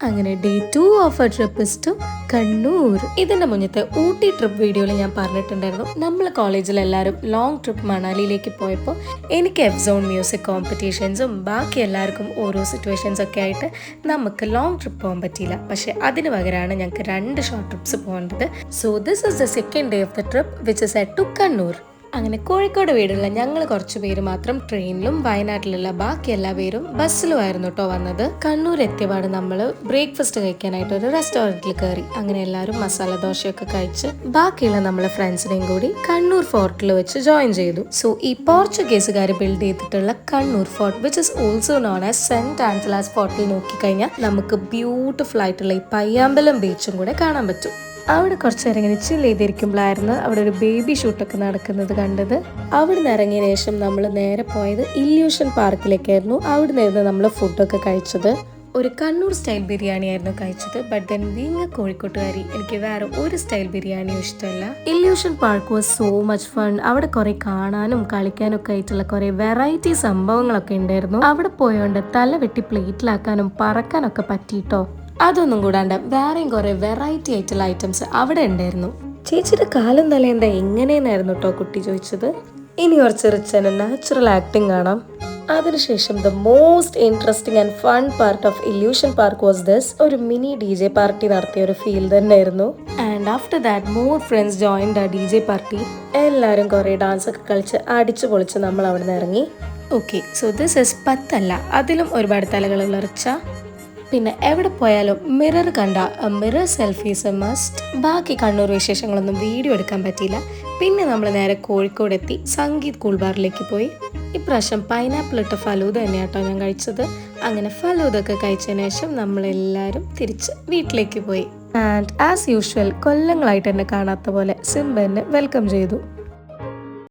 അങ്ങനെ day 2 of a trip is to Kannur. ഇതിന്റെ മുന്നത്തെ ഊട്ടി ട്രിപ്പ് വീഡിയോയിൽ ഞാൻ പറഞ്ഞിട്ടുണ്ടായിരുന്നു, നമ്മൾ കോളേജിൽ എല്ലാവരും ലോങ് ട്രിപ്പ് മണാലിയിലേക്ക് പോയപ്പോൾ എനിക്ക് എഫ് സോൺ മ്യൂസിക് കോമ്പറ്റീഷൻസും ബാക്കി എല്ലാവർക്കും ഓരോ സിറ്റുവേഷൻസ് ഒക്കെ ആയിട്ട് നമുക്ക് ലോങ് ട്രിപ്പ് പോകാൻ പറ്റിയില്ല. പക്ഷേ അതിന് പകരമാണ് ഞങ്ങൾക്ക് 2 ഷോർട്ട് ട്രിപ്സ് പോകേണ്ടത്. So this is the second day of the trip which is at to Kannur. അങ്ങനെ കോഴിക്കോട് വീടുള്ള ഞങ്ങൾ കുറച്ച് പേര് മാത്രം ട്രെയിനിലും വയനാട്ടിലുള്ള ബാക്കി എല്ലാ പേരും ബസ്സിലുമായിരുന്നു കേട്ടോ വന്നത്. കണ്ണൂർ എത്തിയപാട് നമ്മൾ ബ്രേക്ക്ഫാസ്റ്റ് കഴിക്കാനായിട്ട് ഒരു റെസ്റ്റോറൻറ്റിൽ കയറി. അങ്ങനെ എല്ലാവരും മസാല ദോശയൊക്കെ കഴിച്ച് ബാക്കിയുള്ള നമ്മളെ ഫ്രണ്ട്സിനെയും കൂടി കണ്ണൂർ ഫോർട്ടിൽ വെച്ച് ജോയിൻ ചെയ്തു. സോ ഈ പോർച്ചുഗീസുകാർ ബിൽഡ് ചെയ്തിട്ടുള്ള Kannur fort which is also known as Saint Angelo's ഫോർട്ടിൽ നോക്കിക്കഴിഞ്ഞാൽ നമുക്ക് ബ്യൂട്ടിഫുൾ ആയിട്ടുള്ള ഈ പയ്യാമ്പലം ബീച്ചും കൂടെ കാണാൻ പറ്റും. അവിടെ കുറച്ച് നേരം ഇങ്ങനെ ചില്ല് ചെയ്തിരിക്കുമ്പോഴായിരുന്നു അവിടെ ഒരു ബേബി ഷൂട്ടൊക്കെ നടക്കുന്നത് കണ്ടത്. അവിടെ നിന്ന് ഇറങ്ങിയ ശേഷം നമ്മൾ നേരെ പോയത് ഇല്യൂഷൻ പാർക്കിലേക്കായിരുന്നു. അവിടെ നിന്നായിരുന്നു നമ്മൾ ഫുഡൊക്കെ കഴിച്ചത്. ഒരു കണ്ണൂർ സ്റ്റൈൽ ബിരിയാണി ആയിരുന്നു കഴിച്ചത്. ബട്ട് ദെൻ ബീങ് എ കോഴിക്കോട്ടുകാരി എനിക്ക് വേറെ ഒരു സ്റ്റൈൽ ബിരിയാണിയും ഇഷ്ടമല്ല. Illusion park was so much fun. അവിടെ കുറെ കാണാനും കളിക്കാനും ഒക്കെ ആയിട്ടുള്ള കുറെ വെറൈറ്റി സംഭവങ്ങളൊക്കെ ഉണ്ടായിരുന്നു. അവിടെ പോയോണ്ട് തല വെട്ടി പ്ലേറ്റിലാക്കാനും പറക്കാനൊക്കെ പറ്റിയിട്ടോ. അതൊന്നും കൂടാണ്ട് വേറെയും കുറെ വെറൈറ്റി ആയിട്ടുള്ള ഐറ്റംസ് അവിടെ ഉണ്ടായിരുന്നു. ചേച്ചിയുടെ കാലം തല എന്താ എങ്ങനെയെന്നായിരുന്നു കേട്ടോ കുട്ടി ചോദിച്ചത്. ഇനി കുറച്ച് റിച്ച് നാച്ചുറൽ ആക്ടിങ് കാണാം. അതിനുശേഷം the most interesting and fun part of illusion park was this. ഒരു മിനി DJ പാർട്ടി നടത്തിയ ഒരു ഫീൽ തന്നെയായിരുന്നു. And after that more friends joined ആ DJ പാർട്ടി. എല്ലാവരും കുറെ ഡാൻസ് ഒക്കെ കളിച്ച് അടിച്ചു പൊളിച്ച് നമ്മൾ അവിടെ നിന്ന് ഇറങ്ങി. ഓക്കെ, സോ ദിസ് ഇസ് 10 അല്ല, അതിലും ഒരുപാട് തലകളുള്ള റിച്ച. പിന്നെ എവിടെ പോയാലും മിറർ കണ്ട മിറർ സെൽഫീസ് എ മസ്റ്റ്. ബാക്കി കണ്ണൂർ വിശേഷങ്ങളൊന്നും വീഡിയോ എടുക്കാൻ പറ്റിയില്ല. പിന്നെ നമ്മൾ നേരെ കോഴിക്കോട് എത്തി സംഗീത് കൂൾ ബാറിലേക്ക് പോയി. ഇപ്രാവശ്യം പൈനാപ്പിൾ ഇട്ട ഫലൂദ തന്നെയാട്ടോ ഞാൻ കഴിച്ചത്. അങ്ങനെ ഫലൂദൊക്കെ കഴിച്ചതിന് ശേഷം നമ്മളെല്ലാവരും തിരിച്ച് വീട്ടിലേക്ക് പോയി. ആൻഡ് ആസ് യൂഷ്വൽ കൊല്ലങ്ങളായിട്ട് എന്നെ കാണാത്ത പോലെ സിംബ എന്നെ വെൽക്കം ചെയ്തു.